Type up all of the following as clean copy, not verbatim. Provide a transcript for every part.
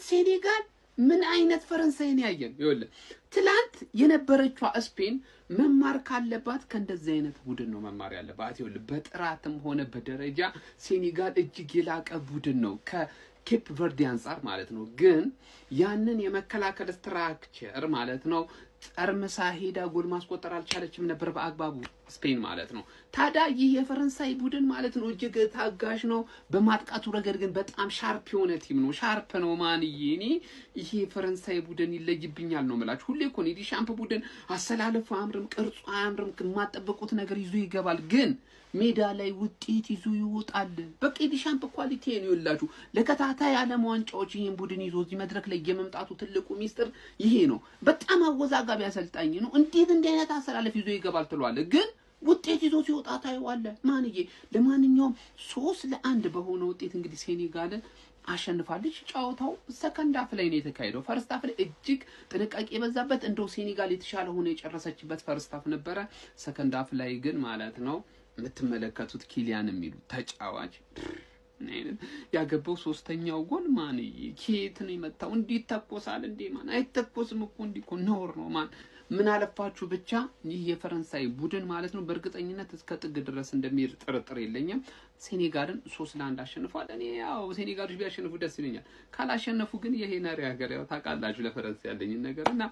ሴኔጋል ምን አይነት ፈረንሳይን ያየን ይኸውልህ ትላንት የነበረችው ስፔን መማር ካለባት ከእንደዚህ አይነት ቡድን ነው መማር ያለባት ይኸውልህ በጥራትም ሆነ በደረጃ ሴኔጋል እጅግ የላቀ ቡድን ነው ከኬፕ ቨርዲ አንፃር ማለት ነው ግን ያንን የመከላከል ስትራክቸር ማለት ነው ጠርምሳ ሄዳ ጎል ማስቆጠር አልቻለችም ነበር በአግባቡ ስፔን ማለት ነው ታዲያ ይህ የፈረንሳይ ቡድን ማለት ነው እጅግ ታጋሽ ነው በማጥቃቱ ረገድ ግን በጣም ሻርፕ የሆነ ቲም ነው ሻርፕ ነው ማንዬ እኔ ይሄ የፈረንሳይ ቡድን ይለይብኛል ነው ማለት ሁሌ እኮ ነው ዲሻምፕ ቡድን አሰላለፉ አምርም ቅርጹ አምርም ከማጠበቁት ነገር ይዞ ይገባል ግን ሜዳ ላይ ውጤት ይዞ ይወጣል በቃ ዲሻምፕ ኳሊቲ ነው ይላችሁ ለከታታይ ዓለም ዋንጫዎች ይሄን ቡድን ይዞ እዚህ መድረክ ላይ የመምጣቱ ትልቁ ሚስጥር ይሄ ነው በጣም አወዛጋቢ አሰልጣኝ ነው እንዴት አይነት አሰላለፍ ይዞ ይገባል ትሏል ግን ውጤት ይዞ ሲወጣ ታይዋለ ማንዬ ለማንኛውም 3-1 በሆነ ውጤት እንግዲህ ሴኔጋልን አሸንፋለች ጫውታው ሰከንድ አፍ ላይ ነው የተካሄደው ፈርስት አፍ ላይ እጅግ ጥንቃቄ የበዛበት እንደው ሴኔጋል የተሻለ ሆነ የጨረሰችበት ፈርስት አፍ ነበረ ሰከንድ አፍ ላይ ግን ማለት ነው የምትመለከቱት ኪሊያን የሚሉ ተጫዋች ያገባው ሶስተኛው ጎል ማንዬ ኬት ነው የመታው እንዴት ተቆሳል እንዴ ማን አይተቆስም እኮ እንዲኮ ኖር ነው ማን ምን አለፋችሁ ብቻ ይህ የፈረንሳይ ቡድን ማለት ነው በእርግጠኝነት እስከ ጥግ ድረስ እንደሚር ጥርጥር የለኝም ሴኔጋልን 3-1 አሸንፏል እኔ ያው ሴኔጋሎች ቢያሸንፉ ደስ ይለኛል ካላሸነፉ ግን የሄነሪ ሀገር ያው ታውቃላችሁ ለፈረንሳይ ያለኝ ነገርና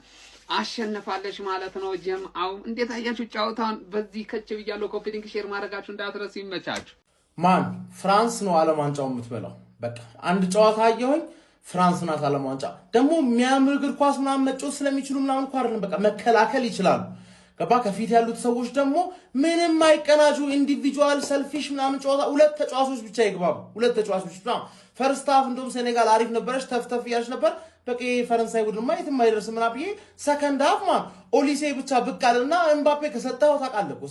አሸንፋለች ማለት ነው ጀምአው እንዴት አያችሁ ጫውታውን በዚህ ከቸው ይያለው ኮፒሊንግ ሼር ማድረጋችሁ እንዳትረሱ ይመቻችሁ ማን ፍራንስ ነው ዓለም ዋንጫው የምትበላው በቃ አንድ ጨዋታ አየሁኝ ፍራንስ ናት ዓለም ዋንጫ ደግሞ የሚያምር እግር ኳስ ምናምን መጫወት ስለሚችሉ ምናምን እኮ አይደለም በቃ መከላከል ይችላሉ ገባ ከፊት ያሉት ሰዎች ደግሞ ምንም አይቀናጁ ኢንዲቪጁዋል ሰልፊሽ ምናምን ጨዋታ ሁለት ተጫዋቾች ብቻ ይግባቡ ሁለት ተጫዋቾች ብቻ ፈርስት ሃፍ እንደውም ሴኔጋል አሪፍ ነበረች ተፍተፍ ያለች ነበር በቃ ፈረንሳይ ቡድን ማየት የማይደርስ ምናምን ብዬ ሰከንድ ሃፍ ማን ኦሊሴ ብቻ ብቃልና ኤምባፔ ከሰጠው ታቃለቁ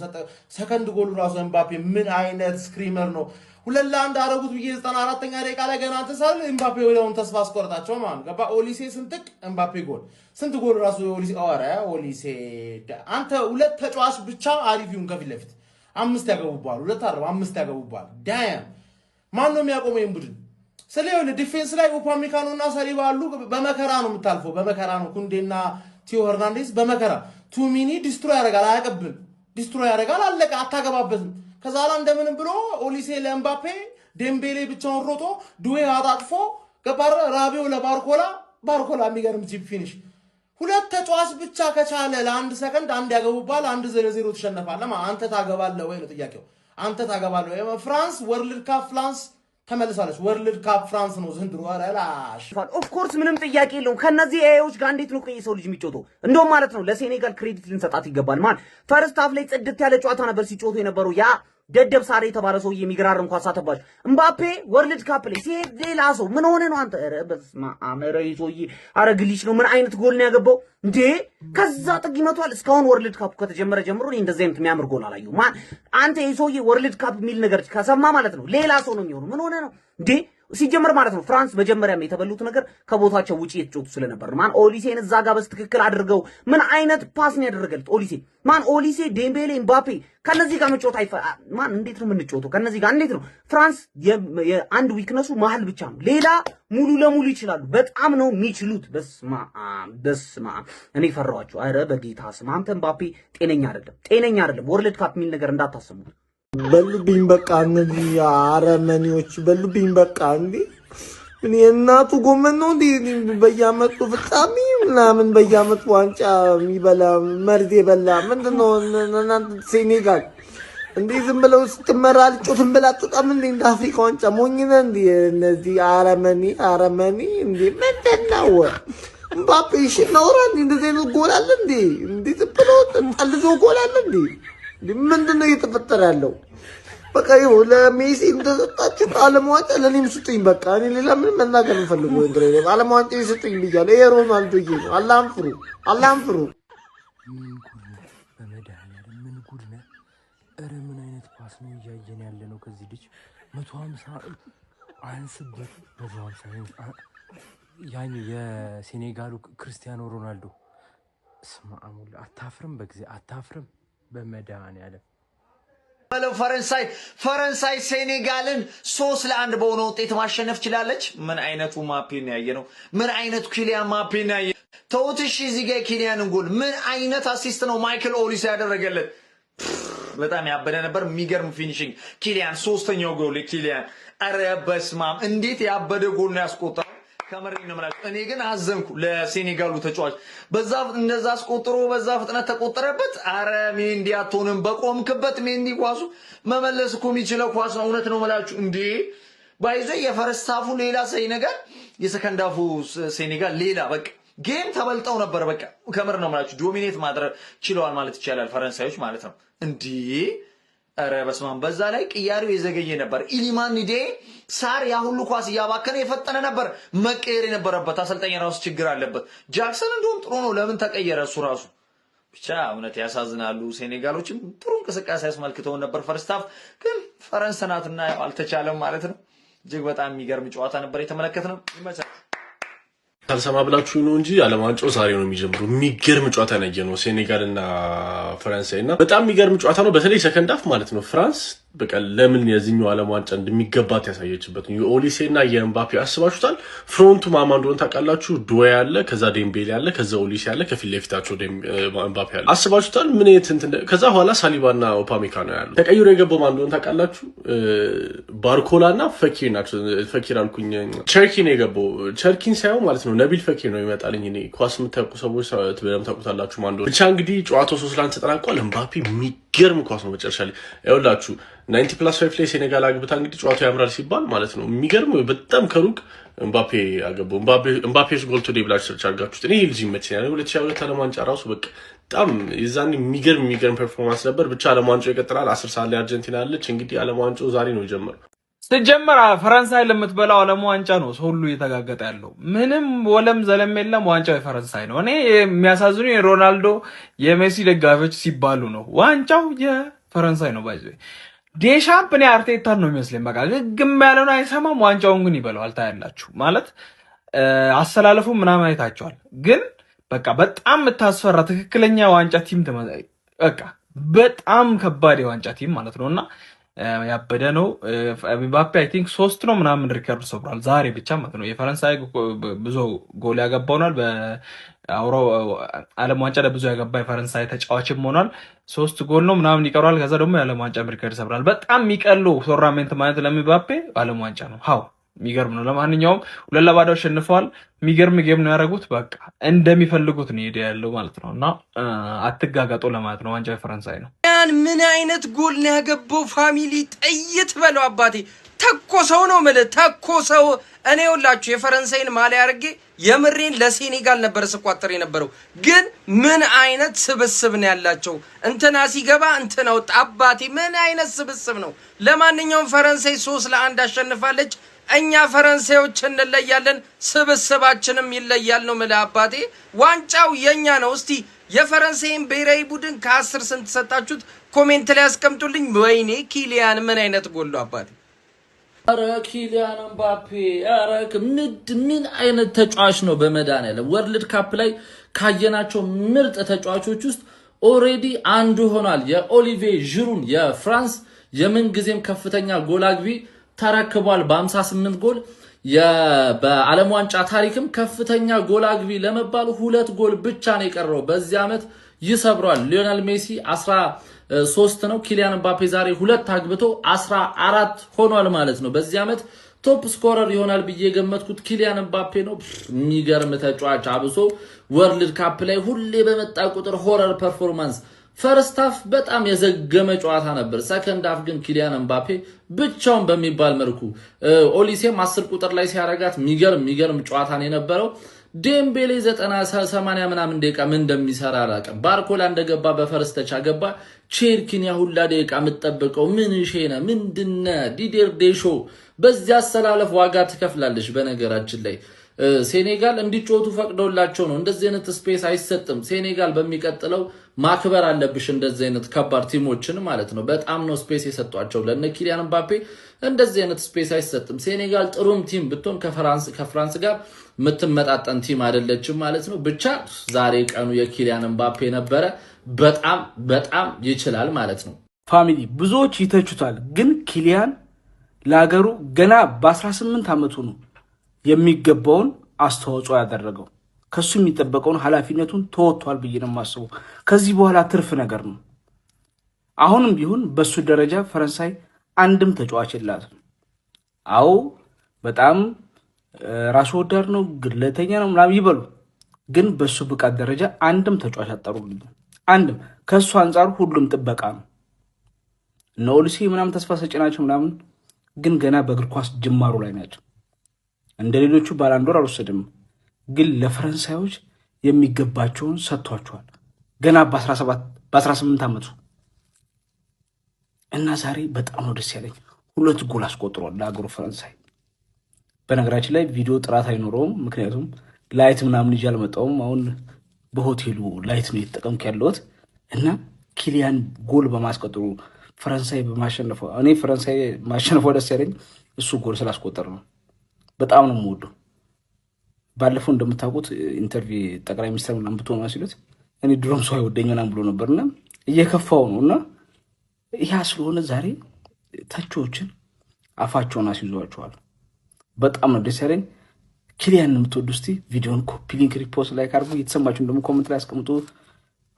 ሰከንድ ጎሉ ራሱ ኤምባፔ ምን አይነት ስክሪመር ነው 2-1 አረጉት ብዬ 94ኛ ደቂቃ ላይ ገና ተሳል ኤምባፔ ወዲያውን ተስፋ አስቆርጣቸው ማለት ገባ ኦሊሴ ስንጥቅ ኤምባፔ ጎል ስንት ጎል ራሱ ኦሊሴ አወራ ኦሊሴ አንተ ሁለት ተጫዋች ብቻ አሪፍ ይሁን ከፊት ለፊት አምስት ያገቡባሉ ሁለት አረብ አምስት ያገቡባሉ ዳያም ማን ነው የሚያቆመው ይሄን ቡድን ስለዚህ ዲፌንስ ላይ ኡፓሚካኖና ሰሊባ አሉ በመከራ ነው የምታልፈው በመከራ ነው ኩንዴና ቲዮ ሄርናንዴዝ በመከራ ቱሚኒ ዲስትሮይ ያደርጋል አያቀብል ዲስትሮይ ያደርጋል አለቀ አታገባበትም ከዛላ እንደምንም ብሎ ኦሊሴ ለኤምባፔ ዴምቤሌ ብቻውን ሮጦ ዱዌ አጣጥፎ ገባረ ራቢዮ ለባርኮላ የሚገርም ቺፕ ፊኒሽ ሁለት ተጫዋች ብቻ ከቻለ ለአንድ ሰከንድ አንድ ያገቡባል አንድ 0-0 ተሸነፋለ አንተ ታገባለህ ወይ ነው ጥያቄው አንተ ታገባለህ ፍራንስ ወርልድ ካፕ ፍራንስ ተመልሳለች ወርልድ ካፕ ፍራንስ ነው ዘንድሮ አራላሽ ኦፍ ኮርስ ምንም ጥያቄ የለውም ከነዚህ ኤዎች ጋር እንዴት ነው የሰው ልጅ የሚጮተው እንደው ማለት ነው ለሴኔጋል ክሬዲት ልንሰጣት ይገባል ማን ፈርስት ሃፍ ላይ ጽድት ያለ ጨዋታ ነበር ሲጮቱ የነበረው ያ ደደብ ሳሬ የተባለ ሰው የሚግራርም ኳስ አተባሽ ኤምባፔ ወርልድ ካፕ ላይ ሲሄድ ሌላ ሰው ምን ሆነ ነው አንተ ኧረ በስማ አመረይ ሰውዬ አረግልሽ ነው ምን አይነት ጎል ነው ያገባው እንዴ ከዛ ጥግ ይመቷል እስካሁን ወርልድ ካፕ ከተጀመረ ጀምሮ እንደዚህ አይነት የሚያምር ጎል አላየሁ ማን አንተ የሰውዬ ወርልድ ካፕ የሚል ነገር ከሰማ ማለት ነው ሌላ ሰው ነው የሚሆነው ምን ሆነ ነው እንዴ ሲጀመር ማለት ነው ፍራንስ መጀመሪያም የተበሉት ነገር ከቦታቸው ውጪ የተጫወቱ ስለነበር ማን ኦሊሴን እዛ ጋር በስትክክል አድርገው ምን አይነት ፓስ ነው ያደረገለት ኦሊሴ ማን ኦሊሴ ዴምቤሌ ኤምባፔ ከነዚህ ጋር መጫወት ማን እንዴት ነው የምንጫወተው ከነዚህ ጋር እንዴት ነው ፍራንስ የአንድ ዊክነሱ መሀል ብቻ ነው ሌላ ሙሉ ለሙሉ ይችላሉ በጣም ነው የሚችሉት በስማ እኔ ፈራዋቸው አረ በጌታ ስም አንተ ኤምባፔ ጤነኛ አይደለም ወርልድ ካፕ የሚል ነገር እንዳታሰሙ በሉብኝ በቃ እነዚህ አረመኔዎች በሉብኝ በቃ እንዴ እኔ እናቱ ጎመን ነው እንዴ በየአመቱ ፍጻሜ ምናምን በየአመቱ ዋንጫ የሚበላ መርዝ የበላ ምንድነው እናንተ ሴኔጋል እንዴ ዝም ብለው ስትመራ ልጮትን ብላጥጣም እንዴ እንደ አፍሪካ ዋንጫ ሞኝነ እንዴ እነዚህ አረመኔ እንዴ ምንድነው ኤምባፔ ሽናውራ እንደዚህ ነው ጎል አለ እንዴ ዝም ብለው ጠልዞ ጎል አለ እንዴ ምንድነው እየተፈጠረ ያለው በቃ ይኸው ለሜሲ እንደሰጣችሁ ዓለም ዋንጫ ለኔም ስጡኝ በቃ እኔ ሌላ ምንም መናገር እንፈልገው እንግዲህ ዓለም ዋንጫ ስጡኝ ብያለሁ ይሄ ሮናልዶ ይሄ ነው አላህን ፍሩ በመድኃኒዓለም ምን ጉድ ነው ኧረ ምን አይነት ፓስ ነው እያየን ያለ ነው ከዚህ ልጅ 150 አንስበት 150 ያኔ የሴኔጋሉ ክርስቲያኖ ሮናልዶ ስማ አሙላ አታፍርም በጊዜ አታፍርም በመድኃኒዓለም ፈረንሳይ ሴኔጋልን 3-1 በሆነ ውጤት ማሸነፍ ችላለች። ምን አይነቱ ማፔን ያየነው? ምን አይነቱ ኪሊያን ማፔን ያየ ተውትሽ እዚህ ጋር ኪሊያንን ጎል ምን አይነት አሲስት ነው ማይክል ኦሊሴ ያደረገለት? በጣም ያበደ ነበር። የሚገርም ፊኒሺንግ ኪሊያን ሶስተኛው ጎል ኪሊያን አረ በስማም እንዴት ያበደ ጎል ነው ያስቆጠረው። ከመሪን ነው ማለት እኔ ግን አዘንኩ ለሴኔጋሉ ተጫዋች በዛ እንደዛ አስቆጥሮ በዛ ፍጥነት ተቆጠረበት። አረ ሜንዲ አትሆንም በቆምክበት ሜንዲ ኳሱ መመለስ እኮ የሚችለው ኳስ ነው። እውነት ነው ማለት እንዴ ባይዘ የፈረስታፉ ሌላ ሰይ ነገር የሰከንዳፉ ሴኔጋል ሌላ በቃ ጌም ተበልጠው ነበር። በቃ ከመር ነው ማለት ዶሚኔት ማድረግ ችለዋል ማለት ይቻላል ፈረንሳዮች ማለት ነው እንዴ። አረ በስማም በዛ ላይ ቅያሪው የዘገየ ነበር። ኢሊማን ኒዴ ሳር ያ ሁሉ ኳስ ያባከነ የፈጠነ ነበር መቀየር የነበረበት። አሰልጣኝ ራሱ ችግር አለበት። ጃክሰን እንደውም ጥሩ ነው ለምን ተቀየረ እሱ ራሱ ብቻ እውነት ያሳዝናሉ። ሴኔጋሎችም ጥሩ እንቅስቃሴ ያስመልክተው ነበር። ፈርስታፍ ግን ፈረንሳይ ናትና አልተቻለም ማለት ነው። እጅግ በጣም የሚገርም ጨዋታ ነበር የተመለከትነው። ይመቻል። ካልሰማ ብላችሁ ነው እንጂ ዓለም ዋንጫው ዛሬ ነው የሚጀምረው። የሚገርም ጨዋታ ነው ሴኔጋል እና ፈረንሳይ እና በጣም የሚገርም ጨዋታ ነው። በተለይ ሰከንድ ሃፍ ማለት ነው ፍራንስ በቃ ለምን የዚህኛው ዓለም ዋንጫ እንደሚገባት ያሳየችበት ነው። የኦሊሴ እና የኤምባፔ አስባችሁታል። ፍሮንቱ ማማ እንደሆነ ታውቃላችሁ። ዱዌ ያለ፣ ከዛ ዴምቤሌ ያለ፣ ከዛ ኦሊሴ ያለ፣ ከፊት ለፊታቸው ኤምባፔ ያለ አስባችሁታል። ምን ከዛ በኋላ ሳሊባና ኦፓሜካኖ ያሉ ተቀይሮ የገባው ማን እንደሆነ ታውቃላችሁ። ባርኮላና ፈኪር ናቸው። ፈኪር አልኩኝ ቸርኪን የገባው ቸርኪን ሳይሆን ማለት ነው ነቢል ፈኪር ነው ይመጣልኝ። እኔ ኳስ የምታውቁ ሰዎች በደምብ ታውቁታላችሁ ማን እንደሆነ። ብቻ እንግዲህ ጨዋታው 3-1 ተጠናቋል። ኤምባፔ የሚገርም ኳስ ነው መጨረሻ ላይ ያውላችሁ 90+5 ላይ ሴኔጋል አግብታ እንግዲህ ጨዋታው ያምራል ሲባል ማለት ነው የሚገርም በጣም ከሩቅ ኤምባፔ አገባው። ኤምባፔስ ጎል ቱዴይ ብላችሁ ሰርች አድርጋችሁት እኔ ልጅ ይመችኛል። 2022 ዓለም ዋንጫ ራሱ በቃ በጣም የዛኔ የሚገርም ፐርፎርማንስ ነበር። ብቻ ዓለም ዋንጫው ይቀጥላል። 10 ሰዓት ላይ አርጀንቲና አለች። እንግዲህ ዓለም ዋንጫው ዛሬ ነው የጀመረው። ሲጀመር ፈረንሳይ ለምትበላው ዓለም ዋንጫ ነው ሰው ሁሉ እየተጋገጠ ያለው። ምንም ወለም ዘለም የለም። ዋንጫው የፈረንሳይ ነው። እኔ የሚያሳዝኑ የሮናልዶ የሜሲ ደጋፊዎች ሲባሉ ነው ዋንጫው የፈረንሳይ ነው ባይዘ ዴሻምፕ እኔ አርቴታን ነው የሚመስለኝ። በቃ ግግም ያለውን አይሰማም። ዋንጫውን ግን ይበላዋል። ታያላችሁ ማለት አሰላለፉ ምናምን አይታችኋል። ግን በቃ በጣም የምታስፈራ ትክክለኛ ዋንጫ ቲም በቃ በጣም ከባድ የዋንጫ ቲም ማለት ነውና ያበደ ነው። ኤምባፔ አይ ቲንክ 3 ነው ምናምን ሪከርድ ሰብሯል ዛሬ ብቻ ማለት ነው። የፈረንሳይ ብዙ ጎል ያገባውናል። በአውሮ ዓለም ዋንጫ ለብዙ ያገባ የፈረንሳይ ተጫዋችም ሆኗል። 3 ጎል ነው ምናምን ይቀራል። ከዛ ደግሞ የዓለም ዋንጫ ሪከርድ ሰብሯል። በጣም የሚቀለው ቶርናመንት ማለት ለኤምባፔ ዓለም ዋንጫ ነው። ሃው የሚገርም ነው። ለማንኛውም 2-2 አሸንፈዋል። የሚገርም ጌም ነው ያደረጉት። በቃ እንደሚፈልጉት ነው ሄደ ያለው ማለት ነውና አትጋጋጦ ለማለት ነው። ዋንጫው የፈረንሳይ ነው። ምን አይነት ጎል ነው ያገባው? ፋሚሊ ጥይት በለው አባቴ ተኮሰው ነው ማለት ተኮሰው። እኔ ሁላችሁ የፈረንሳይን ማሊያ አርጌ የምሬን ለሴኔጋል ነበር ስቋጥር የነበረው። ግን ምን አይነት ስብስብ ነው ያላቸው! እንትና ሲገባ እንትና ወጣ። አባቴ ምን አይነት ስብስብ ነው! ለማንኛውም ፈረንሳይ 3-1 አሸንፋለች። እኛ ፈረንሳዮች እንለያለን፣ ስብስባችንም ይለያል ነው ማለት አባቴ። ዋንጫው የኛ ነው። እስቲ የፈረንሳይን ብሔራዊ ቡድን ከ10 ስንት ሰጣችሁት? ኮሜንት ላይ አስቀምጡልኝ። ወይኔ ኪሊያን ምን አይነት ጎል ነው አባቴ! አረ ኪሊያን ኤምባፔ አረ ምን አይነት ተጫዋች ነው! በመድኃኒዓለም ወርልድ ካፕ ላይ ካየናቸው ምርጥ ተጫዋቾች ውስጥ ኦሬዲ አንዱ ሆኗል። የኦሊቬ ዥሩን የፍራንስ የምንጊዜም ከፍተኛ ጎል አግቢ ተረክቧል በ58 ጎል። በዓለም ዋንጫ ታሪክም ከፍተኛ ጎል አግቢ ለመባል 2 ጎል ብቻ ነው የቀረው። በዚህ ዓመት ይሰብሯል። ሊዮኔል ሜሲ 13 ነው። ኪሊያን ኤምባፔ ዛሬ 2 አግብቶ 14 ሆኗል ማለት ነው። በዚህ ዓመት ቶፕ ስኮረር ይሆናል ብዬ የገመትኩት ኪሊያን ኤምባፔ ነው። የሚገርም ተጫዋች አብሶ ወርልድ ካፕ ላይ ሁሌ በመጣ ቁጥር ሆረር ፐርፎርማንስ። ፈርስት ሃፍ በጣም የዘገመ ጨዋታ ነበር። ሰከንድ ሃፍ ግን ኪሊያን ኤምባፔ ብቻውን በሚባል መልኩ ኦሊሴም 10 ቁጥር ላይ ሲያረጋት የሚገርም ጨዋታ ነው የነበረው። ዴምቤሌ 90-80 ምናምን ደቂቃ ምን እንደሚሰራ አላውቅም። ባርኮላ እንደገባ በፈርስት ተቻ ገባ። ቼርኪን ያ ሁላ ደቂቃ የምትጠብቀው ምን ሼነ ምንድነ ዲዴር ዴሾ በዚያ አሰላለፍ ዋጋ ትከፍላለች። በነገራችን ላይ ሴኔጋል እንዲጮቱ ፈቅደውላቸው ነው። እንደዚህ አይነት ስፔስ አይሰጥም። ሴኔጋል በሚቀጥለው ማክበር አለብሽ እንደዚህ አይነት ከባድ ቲሞችን ማለት ነው። በጣም ነው ስፔስ የሰጧቸው ለነ ኪሊያን ኤምባፔ። እንደዚህ አይነት ስፔስ አይሰጥም። ሴኔጋል ጥሩም ቲም ብትሆን ከፍራንስ ጋር የምትመጣጠን ቲም አይደለችም ማለት ነው። ብቻ ዛሬ ቀኑ የኪሊያን ኤምባፔ ነበረ። በጣም ይችላል ማለት ነው። ፋሚሊ ብዙዎች ይተቹታል፣ ግን ኪሊያን ለሀገሩ ገና በ18 ዓመቱ ነው የሚገባውን አስተዋጽኦ ያደረገው። ከሱ የሚጠበቀውን ኃላፊነቱን ተወጥቷል ብዬ ነው የማስበው። ከዚህ በኋላ ትርፍ ነገር ነው። አሁንም ቢሆን በሱ ደረጃ ፈረንሳይ አንድም ተጫዋች የላትም። አዎ በጣም ራስ ወዳድ ነው፣ ግለተኛ ነው ምናምን ይበሉ፣ ግን በሱ ብቃት ደረጃ አንድም ተጫዋች አጠሩልኝ። አንድም ከሱ አንጻር ሁሉም ጥበቃ ነው። እነ ኦሊሴ ምናምን ተስፋ ሰጪ ናቸው ምናምን፣ ግን ገና በእግር ኳስ ጅማሩ ላይ ናቸው። እንደ ሌሎቹ ባላንዶር አልወሰድም፣ ግን ለፈረንሳዮች የሚገባቸውን ሰጥቷቸዋል ገና በ18 ዓመቱ እና ዛሬ በጣም ነው ደስ ያለኝ። 2 ጎል አስቆጥሯል ለሀገሩ ፈረንሳይ። በነገራችን ላይ ቪዲዮ ጥራት አይኖረውም፣ ምክንያቱም ላይት ምናምን ይዤ አልመጣሁም። አሁን በሆቴሉ ላይት ነው የተጠቀምኩ ያለሁት እና ኪሊያን ጎል በማስቆጠሩ ፈረንሳይ በማሸነፏ እኔ ፈረንሳይ ማሸነፏ ደስ ያለኝ እሱ ጎል ስላስቆጠር ነው። በጣም ነው የምወደው። ባለፈው እንደምታውቁት ኢንተርቪው ጠቅላይ ሚኒስትር ምናምን ብትሆኑ ሲሉት እኔ ድሮም ሰው አይወደኝ ምናምን ብሎ ነበርና እየከፋው ነውና ያ ስለሆነ ዛሬ ተቾችን አፋቸውን አስይዟቸዋል። በጣም ነው ደስ ያለኝ። ኪሊያን የምትወዱ እስቲ ቪዲዮን ኮፒ ሊንክ ሪፖስት ላይክ አድርጉ። የተሰማችሁን ደግሞ ኮሜንት ላይ አስቀምጡ።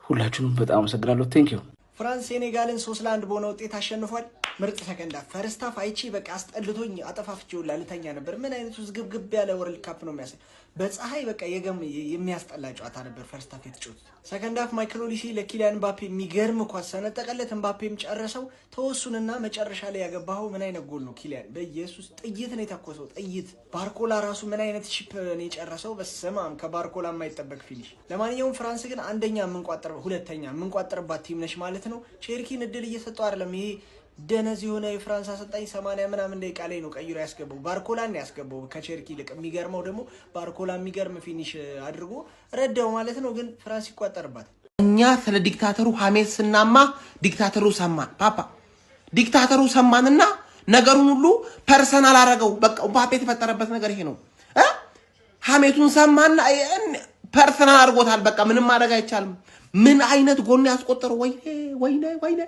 ሁላችሁንም በጣም አመሰግናለሁ። ቴንክ ዩ። ፍራንስ ሴኔጋልን 3-1 በሆነ ውጤት አሸንፏል። ምርጥ ሰከንድ ሃፍ ፈርስት ሃፍ አይቼ በቃ አስጠልቶኝ አጠፋፍቼው ልተኛ ነበር። ምን አይነቱ ዝግብግብ ያለ ወርልድ ካፕ ነው የሚያሳይ። በፀሐይ በቃ የሚያስጠላ ጨዋታ ነበር ፈርስት ሃፍ የተጫወቱት። ሰከንድ ሃፍ ማይክል ኦሊሴ ለኪሊያን ምባፔ የሚገርም ኳስ ሰነጠቀለት። ምባፔም ጨረሰው። ተወሱንና መጨረሻ ላይ ያገባው ምን አይነት ጎል ነው! ኪሊያን በኢየሱስ ጥይት ነው የተኮሰው፣ ጥይት። ባርኮላ ራሱ ምን አይነት ሺፕ ነው የጨረሰው! በስማም ከባርኮላ የማይጠበቅ ፊኒሽ። ለማንኛውም ፍራንስ ግን አንደኛ ሁለተኛ የምንቋጥርባት ቲም ነች ማለት ነው። ቼርኪን እድል እየሰጠው አይደለም። ይሄ ደነዝ የሆነ የፍራንስ አሰልጣኝ 80 ምናምን ደቂቃ ላይ ነው ቀይሮ ያስገባው። ባርኮላን ያስገባው ከቼርኪ ይልቅ። የሚገርመው ደግሞ ባርኮላ የሚገርም ፊኒሽ አድርጎ ረዳው ማለት ነው። ግን ፍራንስ ይቋጠርባት። እኛ ስለ ዲክታተሩ ሐሜት ስናማ ዲክታተሩ ሰማን። ፓፓ ዲክታተሩ ሰማንና ነገሩን ሁሉ ፐርሰናል አረገው። በቃ ምባፔ የተፈጠረበት ነገር ይሄ ነው። ሐሜቱን ሰማና ፐርሰናል አድርጎታል። በቃ ምንም ማድረግ አይቻልም። ምን አይነት ጎል ያስቆጠረው! ወይኔ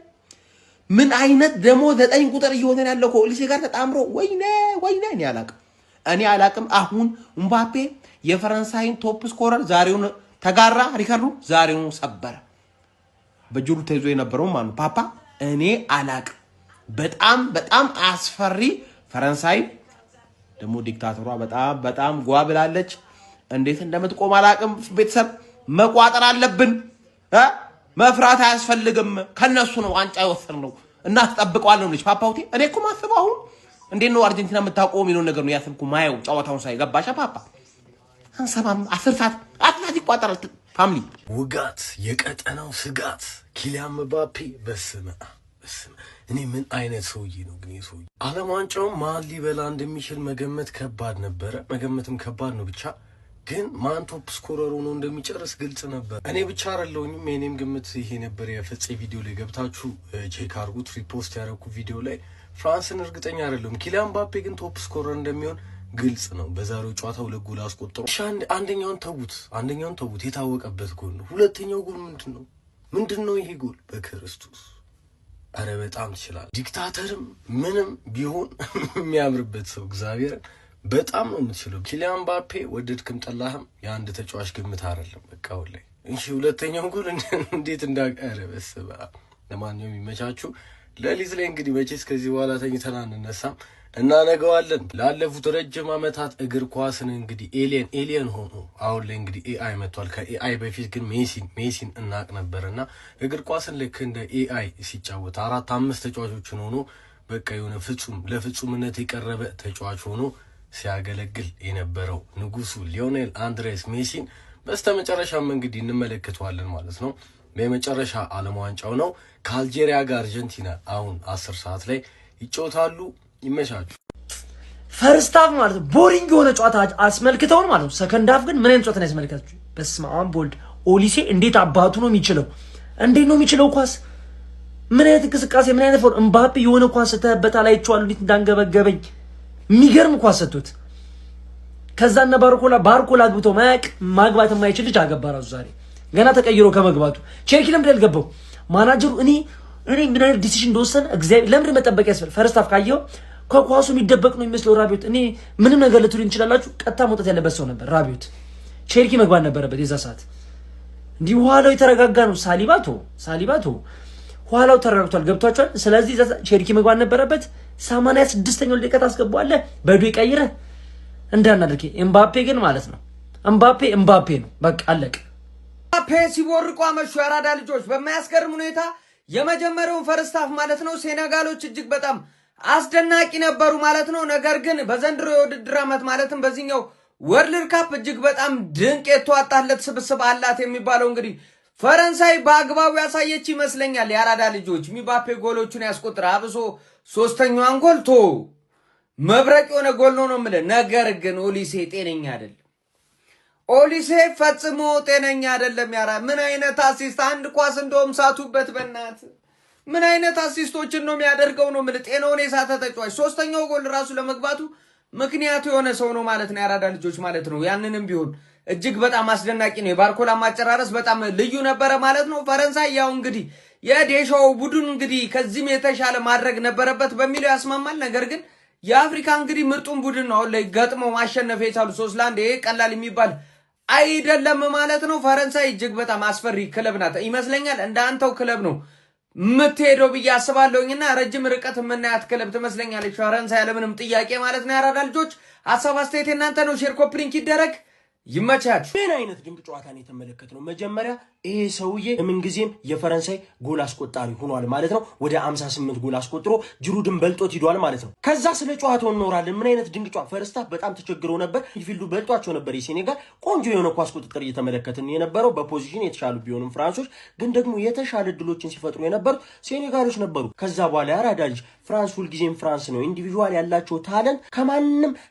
ምን አይነት ደግሞ 9 ቁጥር እየሆነ ያለው ከኦሊሴ ጋር ተጣምሮ ወይኔ እኔ አላቅም። አሁን ምባፔ የፈረንሳይን ቶፕ ስኮረር ዛሬውን ተጋራ፣ ሪካርዶ ዛሬውን ሰበረ። በጅሩ ተይዞ የነበረው ማን ፓፓ እኔ አላቅም። በጣም አስፈሪ ፈረንሳይ ደግሞ ዲክታተሯ በጣም ጓብላለች። እንዴት እንደምትቆም አላቅም። ቤተሰብ መቋጠር አለብን። መፍራት አያስፈልግም። ከነሱ ነው ዋንጫ የወሰድነው እና ተጠብቀዋለሁ ልጅ ፓፓውቲ። እኔ እኮ ማስበው አሁን እንዴት ነው አርጀንቲና የምታቆም የሚለው ነገር ነው ያሰብኩ። ማየው ጨዋታውን ሳይገባሻ ፓፓ አንሰማም። 10 ሰዓት አትላቲ ይቋጠራል። ፋሚሊ ውጋት፣ የቀጠናው ስጋት ኪሊያን ምባፔ። በስመ እኔ ምን አይነት ሰውዬ ነው ግን ሰውዬ። ዓለም ዋንጫውን ማን ሊበላ እንደሚችል መገመት ከባድ ነበረ። መገመትም ከባድ ነው ብቻ ግን ማን ቶፕ ስኮረር ሆኖ እንደሚጨርስ ግልጽ ነበር። እኔ ብቻ አይደለሁኝም፣ የኔም ግምት ይሄ ነበር። የፍፄ ቪዲዮ ላይ ገብታችሁ ቼክ አድርጉት። ሪፖስት ያደረኩ ቪዲዮ ላይ ፍራንስን እርግጠኛ አይደለሁም። ኪሊያን ምባፔ ግን ቶፕ ስኮረር እንደሚሆን ግልጽ ነው። በዛሬው ጨዋታ 2 ጎል አስቆጥሮ አንደኛውን ተውት፣ የታወቀበት ጎል ነው። ሁለተኛው ጎል ምንድነው ይሄ ጎል? በክርስቶስ አረ በጣም ትችላል። ዲክታተርም ምንም ቢሆን የሚያምርበት ሰው እግዚአብሔርን በጣም ነው የምትችለው። ኪሊያን ምባፔ ወደድክም ጠላህም የአንድ ተጫዋች ግምት አይደለም። በቃ ወላሂ እሺ። ሁለተኛው ጎል እንዴት እንዳቀረ በስበ። ለማንኛውም ይመቻችሁ። ለሊዝ ላይ እንግዲህ መቼስ ከዚህ በኋላ ተኝተን አንነሳም፣ እናነገዋለን። ላለፉት ረጅም ዓመታት እግር ኳስን እንግዲህ ኤሊየን ሆኖ አሁን ላይ እንግዲህ ኤአይ መጥቷል። ከኤአይ በፊት ግን ሜሲን እናቅ ነበርና እግር ኳስን ልክ እንደ ኤአይ ሲጫወት 4-5 ተጫዋቾችን ሆኖ በቃ የሆነ ለፍጹምነት የቀረበ ተጫዋች ሆኖ ሲያገለግል የነበረው ንጉሱ ሊዮኔል አንድሬስ ሜሲን በስተመጨረሻም እንግዲህ እንመለከተዋለን ማለት ነው። በመጨረሻ ዓለም ዋንጫው ነው ከአልጄሪያ ጋር አርጀንቲና አሁን 10 ሰዓት ላይ ይጫወታሉ። ይመቻችሁ። ፈርስት ሃፍ ማለት ቦሪንግ የሆነ ጨዋታ አስመልክተውን ማለት ነው። ሰከንድ ሃፍ ግን ምን አይነት ጨዋታ ነው ያስመልከታችሁ? በስመ አብ ወልድ። ኦሊሴ እንዴት አባቱ ነው የሚችለው? እንዴት ነው የሚችለው ኳስ? ምን አይነት እንቅስቃሴ፣ ምን አይነት ፎር። ምባፔ የሆነ ኳስ ተበታ ላይ ቻሉ እንዴት እንዳንገበገበኝ የሚገርም ኳስ ሰጥቶት ከዛና ባርኮላ አግብቶ ማግባት የማይችል ልጅ አገባ ራሱ ዛሬ ገና ተቀይሮ ከመግባቱ። ቼርኪ ለምን ያልገባው ማናጀሩ? እኔ እኔ ምን አይነት ዲሲሽን እንደወሰነ እግዚአብሔር ለምን መጠበቅ ያስፈልግ? ፈርስት ሃፍ ካየው ከኳሱ የሚደበቅ ነው የሚመስለው ራቢዮት። እኔ ምንም ነገር ልትሉኝ እንችላላችሁ፣ ቀጥታ መውጣት ያለበት ሰው ነበር ራቢዮት። ቼልሲ መግባት ነበረበት የዛ ሰዓት። እንዲህ ኋላው የተረጋጋ ነው ሳሊባቶ ኋላው ተረጋግቷል፣ ገብቷቸዋል። ስለዚህ ቼልሲ መግባት ነበረበት። 86ኛው ደቂቃ ታስገባዋለህ በዱ ይቀይረ እንዳናደርክ። ኤምባፔ ግን ማለት ነው ኤምባፔ ነው በቃ አለቀ። ኤምባፔ ሲቦርቁ አመሹ ያራዳ ልጆች። በማያስገርም ሁኔታ የመጀመሪያውን ፈርስት ሃፍ ማለት ነው ሴኔጋሎች እጅግ በጣም አስደናቂ ነበሩ ማለት ነው። ነገር ግን በዘንድሮ የውድድር ዓመት ማለትም በዚህኛው ወርልድ ካፕ እጅግ በጣም ድንቅ የተዋጣለት ስብስብ አላት የሚባለው እንግዲህ ፈረንሳይ በአግባቡ ያሳየች ይመስለኛል። የአራዳ ልጆች ኤምባፔ ጎሎቹን ያስቆጥራ አብሶ ሶስተኛዋን ጎልቶ መብረቅ የሆነ ጎል ነው የምልህ። ነገር ግን ኦሊሴ ጤነኛ አይደለም። ኦሊሴ ፈጽሞ ጤነኛ አይደለም። ያራ ምን አይነት አሲስት አንድ ኳስ እንደውም ሳቱበት በእናት ምን አይነት አሲስቶችን ነው የሚያደርገው ነው የምልህ። ጤናውን የሳተ ተጫዋች ሶስተኛው ጎል ራሱ ለመግባቱ ምክንያቱ የሆነ ሰው ነው ማለት ነው የአራዳ ልጆች ማለት ነው። ያንንም ቢሆን እጅግ በጣም አስደናቂ ነው። የባርኮላ ማጨራረስ በጣም ልዩ ነበረ ማለት ነው። ፈረንሳይ ያው እንግዲህ የዴሻው ቡድን እንግዲህ ከዚህም የተሻለ ማድረግ ነበረበት በሚለው ያስማማል። ነገር ግን የአፍሪካ እንግዲህ ምርጡን ቡድን ነው አሁን ላይ ገጥመው ማሸነፍ የቻሉ 3-1 ይሄ ቀላል የሚባል አይደለም ማለት ነው። ፈረንሳይ እጅግ በጣም አስፈሪ ክለብ ናት ይመስለኛል። እንደ አንተው ክለብ ነው የምትሄደው ብዬ አስባለሁኝና ረጅም ርቀት የምናያት ክለብ ትመስለኛለች ፈረንሳይ ያለምንም ጥያቄ ማለት ነው። ያራዳ ልጆች ሀሳብ አስተያየት እናንተ ነው። ሼር ኮፕሊንክ ይደረግ። ይመቻችሁ። ምን አይነት ድንቅ ጨዋታን የተመለከትነው። መጀመሪያ ይሄ ሰውዬ ምንጊዜም የፈረንሳይ ጎል አስቆጣሪ ሆኗል ማለት ነው። ወደ 58 ጎል አስቆጥሮ ጅሩድን በልጦት ሂዷል ማለት ነው። ከዛ ስለ ጨዋታው እንኖራለን። ምን አይነት ድንቅ ጨዋታ። ፈርስት ሃፍ በጣም ተቸግረው ነበር። ሚድፊልዱ በልጧቸው ነበር። የሴኔጋል ቆንጆ የሆነ ኳስ ቁጥጥር እየተመለከትን የነበረው በፖዚሽን የተሻሉ ቢሆኑም ፍራንሶች ግን ደግሞ የተሻለ ድሎችን ሲፈጥሩ የነበሩት ሴኔጋሎች ነበሩ። ከዛ በኋላ ያራዳ ልጅ ፍራንስ ሁልጊዜም ፍራንስ ነው። ኢንዲቪጁዋል ያላቸው ታለንት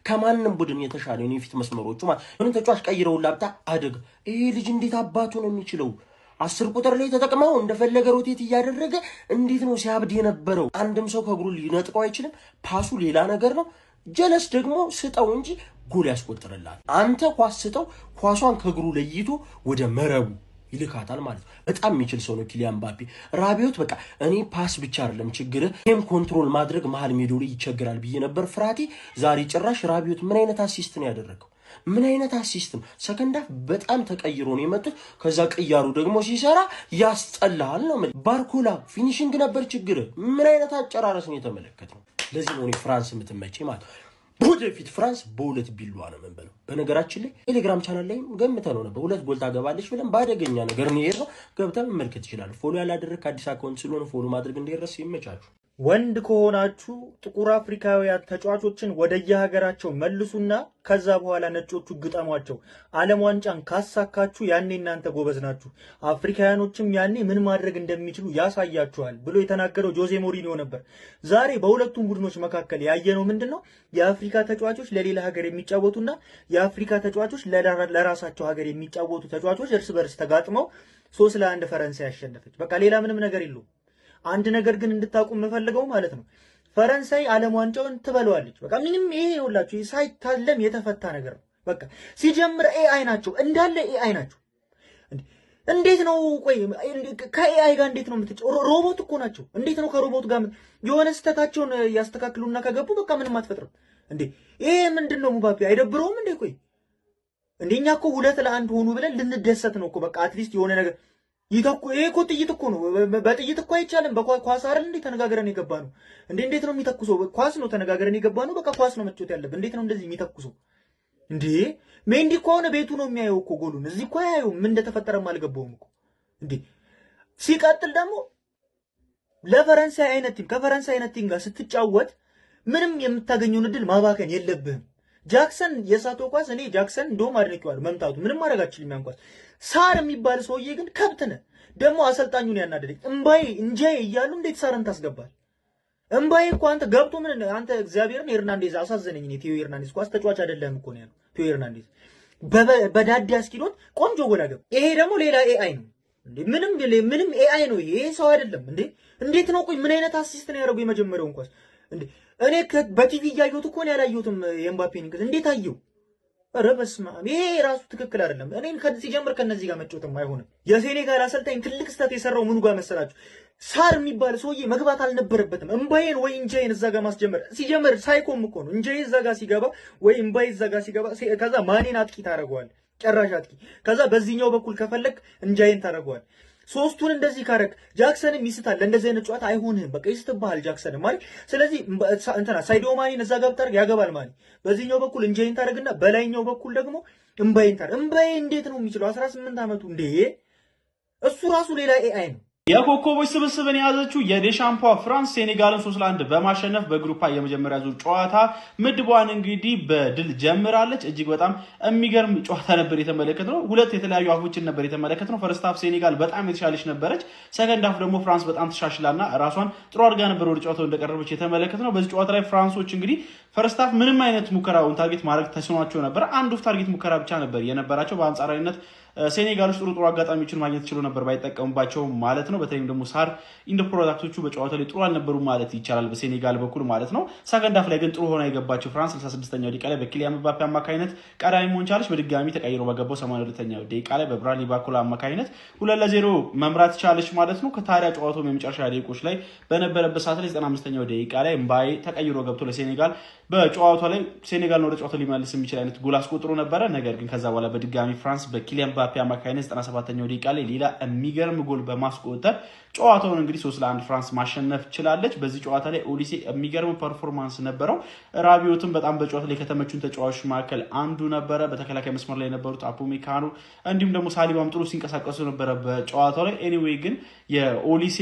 ከማንም ቡድን የተሻለ ነው። የፊት መስመሮቹ ማለት ተጫዋች ቀይረው ላብታ አደግ ይሄ ልጅ እንዴት አባቱ ነው የሚችለው? 10 ቁጥር ላይ ተጠቅመው እንደፈለገ ሮቴት እያደረገ እንዴት ነው ሲያብድ የነበረው? አንድም ሰው ከእግሩ ሊነጥቀው አይችልም። ፓሱ ሌላ ነገር ነው። ጀለስ ደግሞ ስጠው እንጂ ጎል ያስቆጥርላል። አንተ ኳስ ስጠው፣ ኳሷን ከእግሩ ለይቶ ወደ መረቡ ይልካታል ማለት ነው። በጣም የሚችል ሰው ነው ኪሊያን ምባፔ። ራቢዮት በቃ እኔ ፓስ ብቻ አይደለም ችግር ይሄም ኮንትሮል ማድረግ መሀል ሜዳ ላይ ይቸግራል ብዬ ነበር ፍራቴ። ዛሬ ጭራሽ ራቢዮት ምን አይነት አሲስት ነው ያደረገው? ምን አይነት አሲስትም ሰከንድ ሃፍ በጣም ተቀይሮ ነው የመጡት። ከዛ ቅያሩ ደግሞ ሲሰራ ያስጠላል ነው ማለት። ባርኮላ ፊኒሺንግ ነበር ችግር። ምን አይነት አጨራረስ ነው የተመለከተው? ለዚህ ነው ፍራንስ የምትመጪ ማለት ወደፊት ፍራንስ በሁለት ቢሏ ነው የምንበለው። በነገራችን ላይ ቴሌግራም ቻናል ላይ ገምተነው ነበር 2 ጎል ታገባለች ብለን ባደገኛ ነገር ነው የሄድነው። ገብተህ መመልከት ይችላል። ፎሎ ያላደረክ አዲስ አካውንት ስለሆነ ፎሎ ማድረግ እንዳይረሳ። ይመቻችሁ። ወንድ ከሆናችሁ ጥቁር አፍሪካውያን ተጫዋቾችን ወደየሀገራቸው መልሱና ከዛ በኋላ ነጮቹ ግጠሟቸው። ዓለም ዋንጫን ካሳካችሁ ያኔ እናንተ ጎበዝ ናችሁ፣ አፍሪካውያኖችም ያኔ ምን ማድረግ እንደሚችሉ ያሳያችኋል ብሎ የተናገረው ጆዜ ሞሪኒዮ ነበር። ዛሬ በሁለቱም ቡድኖች መካከል ያየነው ምንድነው? የአፍሪካ ተጫዋቾች ለሌላ ሀገር የሚጫወቱና የአፍሪካ ተጫዋቾች ለራሳቸው ሀገር የሚጫወቱ ተጫዋቾች እርስ በርስ ተጋጥመው 3-1 ፈረንሳይ ያሸነፈች። በቃ ሌላ ምንም ነገር የለውም። አንድ ነገር ግን እንድታውቁ የምፈልገው ማለት ነው ፈረንሳይ ዓለም ዋንጫውን ትበለዋለች። በቃ ምንም ይሄ ሁላችሁ ሳይታለም የተፈታ ነገር ነው። በቃ ሲጀምር ኤአይ ናቸው እንዳለ ኤአይ ናቸው። እንዴት ነው ቆይ ከኤአይ ጋር እንዴት ነው ሮቦት እኮ ናቸው። እንዴት ነው ከሮቦት ጋር የሆነ ስህተታቸውን ያስተካክሉና ከገቡ በቃ ምንም አትፈጥርም እንዴ? ይሄ ምንድነው ሙባፔ አይደብረውም እንዴ? ቆይ እንደኛ እኮ 2-1 ሆኑ ብለን ልንደሰት ነው እኮ በቃ አትሊስት የሆነ ነገር ይተኩ። ይሄ እኮ ጥይት እኮ ነው። በጥይት እኮ አይቻልም። በኳስ አይደል እንዴ ተነጋግረን የገባ ነው እንዴ? እንዴት ነው የሚተኩሰው? ኳስ ነው ተነጋግረን የገባ ነው። በቃ ኳስ ነው መጫወት ያለብን። እንዴት ነው እንደዚህ የሚተኩሰው እንዴ? ሜንዲ እኮ ሆነ ቤቱ ነው የሚያየው እኮ ጎሉን። እዚህ እኮ ያየው ምን እንደተፈጠረም አልገባውም እኮ እንዴ። ሲቀጥል ደግሞ ለፈረንሳይ አይነት ቲም ከፈረንሳይ አይነት ቲም ጋር ስትጫወት ምንም የምታገኘውን እድል ማባከን የለብህም። ጃክሰን የሳተው ኳስ እኔ ጃክሰን እንደውም አድንቄዋለሁ። መምታቱ ምንም ማድረግ አልችልም። ያን ኳስ ሳር የሚባል ሰውዬ ግን ከብት ነህ። ደግሞ አሰልጣኙን ያናደደኝ እምባዬ እንጃዬ እያሉ እንዴት ሳርን ታስገባል? እምባዬ እኮ አንተ ገብቶ ምን አንተ እግዚአብሔርን ሄርናንዴዝ አሳዘነኝ። እኔ ቴዮ ሄርናንዴዝ ኳስ ተጫዋች አይደለም እኮ ነው ያለው። ቴዮ ሄርናንዴዝ በዳዲ አስኪዶት ቆንጆ ጎል አገባ። ይሄ ደግሞ ሌላ ኤአይ ነው እንዴ? ምንም ኤአይ ነው ይሄ ሰው አይደለም እንዴ? እንዴት ነው ቆይ ምን አይነት አሲስት ነው ያደረገው የመጀመሪያውን ኳስ እንዴ? እኔ በቲቪ እያየሁት እኮ ነው ያላየሁትም የኤምባፔን እንግዲህ እንዴት አየው? ኧረ በስመ አብ ይሄ ራሱ ትክክል አይደለም። እኔን ከዚህ ጀምር ከነዚህ ጋር መጫወትም አይሆንም። የሴኔጋል አሰልጣኝ ትልቅ ስህተት የሰራው ምኑ ጋር መሰላችሁ? ሳር የሚባል ሰውዬ መግባት አልነበረበትም። እምባዬን ወይ እንጃዬን እዛ ጋር ማስጀመር ሲጀመር ሳይኮም እኮ ነው። እንጃዬ እዛ ጋር ሲገባ ወይ እምባዬ እዛ ጋር ሲገባ ከዛ ማኔን አጥቂ ታደርገዋል፣ ጨራሽ አጥቂ። ከዛ በዚህኛው በኩል ከፈለክ እንጃዬን ታደርገዋል። ሶስቱን እንደዚህ ካረክ ጃክሰንም ይስታል። ለእንደዚህ አይነት ጨዋታ አይሆንህም። በቃ ይስትብሃል ጃክሰንም ማለት። ስለዚህ እንትና ሳይዶ ማኔን እዛ ጋር ብታደርግ ያገባል ማኔ። በዚህኛው በኩል እንጃዬን ታደርግና በላይኛው በኩል ደግሞ እምባዬን ታደርግ። እምባዬ እንዴት ነው የሚችለው? 18 ዓመቱ እንዴ! እሱ ራሱ ሌላ ኤአይ ነው። የኮከቦች ስብስብን የያዘችው የዴሻምፖ ፍራንስ ሴኔጋልን 3-1 በማሸነፍ በግሩፕ የመጀመሪያ ዙር ጨዋታ ምድቧን እንግዲህ በድል ጀምራለች። እጅግ በጣም የሚገርም ጨዋታ ነበር የተመለከትነው። ሁለት የተለያዩ አፎችን ነበር የተመለከትነው። ፈርስት ሃፍ ሴኔጋል በጣም የተሻለች ነበረች። ሰከንድ ሃፍ ደግሞ ፍራንስ በጣም ተሻሽላና ራሷን ጥሩ አድርጋ ነበር ወደ ጨዋታው እንደቀረበች የተመለከትነው። በዚህ ጨዋታ ላይ ፍራንሶች እንግዲህ ፈርስት ሃፍ ምንም አይነት ሙከራውን ታርጌት ማድረግ ተስኗቸው ነበር። አንድ ኦፍ ታርጌት ሙከራ ብቻ ነበር የነበራቸው። በአንጻራዊነት ሴኔጋሎች ጥሩ አጋጣሚዎችን ማግኘት ችሎ ነበር ባይጠቀሙባቸው ማለት ነው። በተለይም ደግሞ ሳር ኢንድ ፕሮዳክቶቹ በጨዋታው ላይ ጥሩ አልነበሩ ማለት ይቻላል በሴኔጋል በኩል ማለት ነው። ሰከንድ ሃፍ ላይ ግን ጥሩ ሆና የገባቸው ፍራንስ 66ኛው ደቂቃ ላይ በኪሊያን ምባፔ አማካኝነት ቀዳሚ መሆን ቻለች። በድጋሚ ተቀይሮ በገባው 82ኛው ደቂቃ ላይ በብራድሊ ባርኮላ አማካኝነት 2-0 መምራት ቻለች ማለት ነው። ከታዲያ ጨዋታው የመጨረሻ ደቂቆች ላይ በነበረበት ሰዓት ላይ 95ኛው ደቂቃ ላይ ምባዬ ተቀይሮ ገብቶ ለሴኔጋል በጨዋታው ላይ ሴኔጋልን ወደ ጨዋታው ሊመልስ የሚችል አይነት ጎል አስቆጥሮ ነበረ። ነገር ግን ከዛ በኋላ በድጋሚ ፍራንስ በኪሊያን ምባፔ አማካኝነት 97ኛው ደቂቃ ላይ ሌላ የሚገርም ጎል በማስቆጠር ጨዋታውን እንግዲህ 3-1 ፍራንስ ማሸነፍ ችላለች። በዚህ ጨዋታ ላይ ኦሊሴ የሚገርም ፐርፎርማንስ ነበረው። ራቢዮትም በጣም በጨዋታ ላይ ከተመቹን ተጫዋቾች መካከል አንዱ ነበረ። በተከላካይ መስመር ላይ የነበሩት አፖሜካኖ እንዲሁም ደግሞ ሳሊባም ጥሩ ሲንቀሳቀሱ ነበረ በጨዋታው ላይ። ኤኒዌይ ግን የኦሊሴ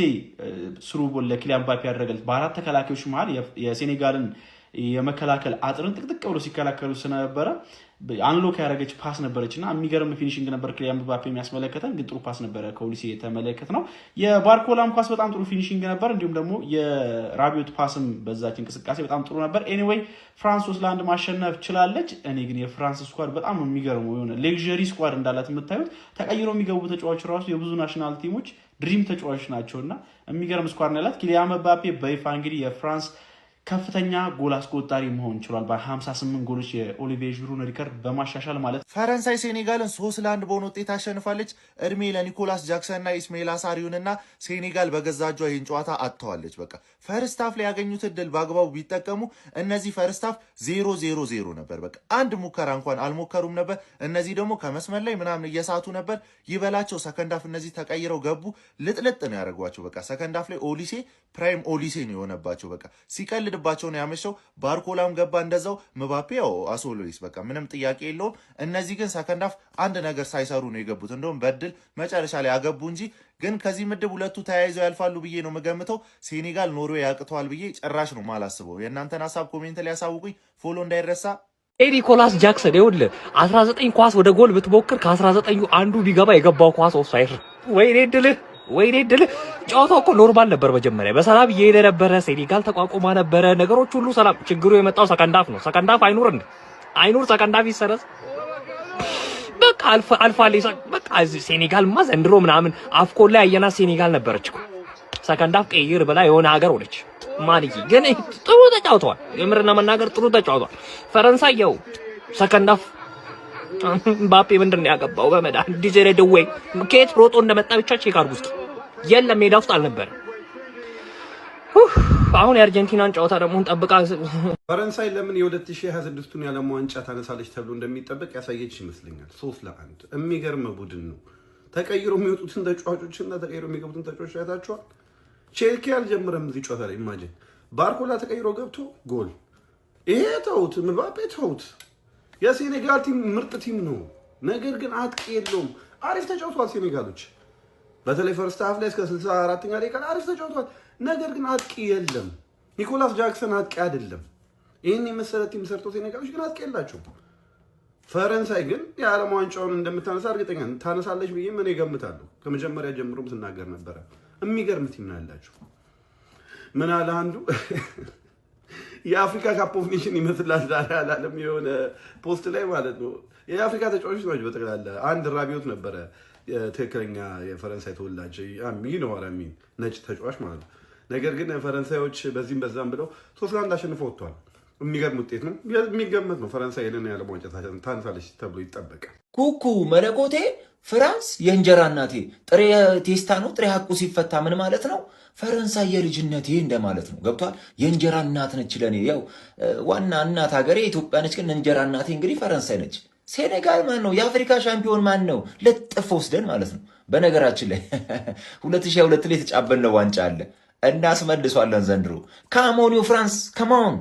ስሩ ጎል ለኪሊያን ምባፔ ያደረገለት በአራት ተከላካዮች መሃል የሴኔጋልን የመከላከል አጥርን ጥቅጥቅ ብሎ ሲከላከሉ ስለነበረ አንሎክ ያደረገች ፓስ ነበረችና የሚገርም ፊኒሺንግ ነበር ክሊያን ምባፔ የሚያስመለከተን። ግን ጥሩ ፓስ ነበረ ከኦሊሴ የተመለከትነው። የባርኮላም ፓስ በጣም ጥሩ ፊኒሺንግ ነበር። እንዲሁም ደግሞ የራቢዮት ፓስም በዛች እንቅስቃሴ በጣም ጥሩ ነበር። ኤኒዌይ ፍራንስ 3-1 ማሸነፍ ችላለች። እኔ ግን የፍራንስ ስኳድ በጣም የሚገርመው የሆነ ሌክዠሪ ስኳድ እንዳላት የምታዩት ተቀይሮ የሚገቡ ተጫዋቾች ራሱ የብዙ ናሽናል ቲሞች ድሪም ተጫዋቾች ናቸውና የሚገርም ስኳድ ነው ያላት። ኪሊያን ምባፔ በይፋ እንግዲህ የፍራንስ ከፍተኛ ጎል አስቆጣሪ መሆን ችሏል። በ58 ጎሎች የኦሊቪዬ ዡሩን ሪከርድ በማሻሻል ማለት ነው። ፈረንሳይ ሴኔጋልን 3-1 በሆነ ውጤት አሸንፋለች። እድሜ ለኒኮላስ ጃክሰንና ኢስማኤል አሳሪውንና ሴኔጋል በገዛ እጇ ይህን ጨዋታ አጥተዋለች። በቃ ፈርስት ሃፍ ላይ ያገኙት እድል በአግባቡ ቢጠቀሙ እነዚህ ፈርስት ሃፍ 0-0 ነበር። በቃ አንድ ሙከራ እንኳን አልሞከሩም ነበር። እነዚህ ደግሞ ከመስመር ላይ ምናምን እየሳቱ ነበር። ይበላቸው ሰከንድ ሃፍ እነዚህ ተቀይረው ገቡ። ልጥልጥ ነው ያደረጓቸው። በቃ ሰከንድ ሃፍ ላይ ኦሊሴ ፕራይም ኦሊሴ ነው የሆነባቸው። በቃ ሲቀል ድባቸው ነው ያመሸው። ባርኮላም ገባ እንደዛው። ምባፔ ያው አሶሎይስ በቃ ምንም ጥያቄ የለውም። እነዚህ ግን ሰከንድ ሃፍ አንድ ነገር ሳይሰሩ ነው የገቡት። እንደውም በድል መጨረሻ ላይ ያገቡ እንጂ ግን ከዚህ ምድብ ሁለቱ ተያይዘው ያልፋሉ ብዬ ነው የምገምተው። ሴኔጋል ኖርዌይ ያቅተዋል ብዬ ጭራሽ ነው ማላስበው። የእናንተን ሀሳብ ኮሜንት ላይ ያሳውቁኝ። ፎሎ እንዳይረሳ። ኒኮላስ ጃክሰን ይኸውልህ 19 ኳስ ወደ ጎል ብትሞክር ከ19ኙ አንዱ ቢገባ የገባው ኳስ ኦፍሳይድ። ወይኔ ድል ጨዋታው እኮ ኖርማል ነበር። መጀመሪያ በሰላም እየሄደ ነበረ። ሴኔጋል ተቋቁማ ነበረ። ነገሮች ሁሉ ሰላም። ችግሩ የመጣው ሰከንድ ሃፍ ነው። ሰከንድ ሃፍ አይኑር ሰከንድ ሃፍ ይሰረዝ። በቃ አልፋለች። በቃ ሴኔጋልማ ዘንድሮ ምናምን አፍኮን ላይ አየናት ሴኔጋል ነበረች እኮ። ሰከንድ ሃፍ ቀይር ብላ የሆነ ሀገር ሆነች። ማንዬ ግን ጥሩ ተጫውተዋል። የምርና መናገር ጥሩ ተጫውተዋል። ፈረንሳይ ያው ሰከንድ ሃፍ ምባፔ ምንድን ነው ያገባው? በመዳን ዲዜሬ ደዌ ከየት ሮጦ እንደመጣ ብቻ ቼክ አድርጉ እስኪ። የለም ሜዳ ውስጥ አልነበረም። አሁን የአርጀንቲናን ጨዋታ ደግሞ እንጠብቃ። ፈረንሳይ ለምን የ2026ቱን የዓለም ዋንጫ ታነሳለች ተብሎ እንደሚጠበቅ ያሳየች ይመስለኛል። 3-1 የሚገርም ቡድን ነው። ተቀይሮ የሚወጡትን ተጫዋቾችና ተቀይሮ የሚገቡትን ተጫዋቾች አይታችኋል። ቼልሲ አልጀመረም እዚህ ጨዋታ ላይ ኢማጂን። ባርኮላ ተቀይሮ ገብቶ ጎል። ይሄ ተውት፣ ምባፔ ተውት። የሴኔጋል ቲም ምርጥ ቲም ነው። ነገር ግን አጥቂ የለውም። አሪፍ ተጫውቷል ሴኔጋሎች። በተለይ ፈርስት ሃፍ ላይ እስከ 64ኛ ደቂቃ አሪፍ ተጫውቷል። ነገር ግን አጥቂ የለም። ኒኮላስ ጃክሰን አጥቂ አይደለም። ይህን የመሰለ ቲም ሰርቶ ሴኔጋሎች ግን አጥቂ የላቸውም። ፈረንሳይ ግን የዓለም ዋንጫውን እንደምታነሳ እርግጠኛ ታነሳለች ብዬ ምን እገምታለሁ። ከመጀመሪያ ጀምሮም ስናገር ነበረ። የሚገርም ቲም ነው ያላቸው። ምን አለ አንዱ የአፍሪካ ካፕ ኦፍ ኔሽን ይመስላል ዛሬ አላለም የሆነ ፖስት ላይ ማለት ነው። የአፍሪካ ተጫዋቾች ናቸው በጠቅላላ። አንድ ራቢዮት ነበረ ትክክለኛ የፈረንሳይ ተወላጅ አሚን ነጭ ተጫዋች ማለት ነው። ነገር ግን ፈረንሳዮች በዚህም በዛም ብለው 3-1 አሸንፈው ወጥተዋል። የሚገርም ውጤት ነው። የሚገመት ነው። ፈረንሳይ ይሄንን የዓለም ዋንጫ ታነሳለች ተብሎ ይጠበቃል። ኩኩ መለኮቴ ፍራንስ የእንጀራ እናቴ ጥሬ ቴስታ ነው። ጥሬ ሀቁ ሲፈታ ምን ማለት ነው? ፈረንሳይ የልጅነቴ እንደማለት ነው። ገብቷል? የእንጀራ እናት ነች ለኔ። ያው ዋና እናት ሀገሬ ኢትዮጵያ ነች፣ ግን እንጀራ እናቴ እንግዲህ ፈረንሳይ ነች። ሴኔጋል ማን ነው? የአፍሪካ ሻምፒዮን ማን ነው? ለጥፍ ወስደን ማለት ነው። በነገራችን ላይ 2022 ላይ የተጫበልነው ዋንጫ አለ እናስመልሷለን ዘንድሮ። ካሞኒው ፍራንስ ከሞን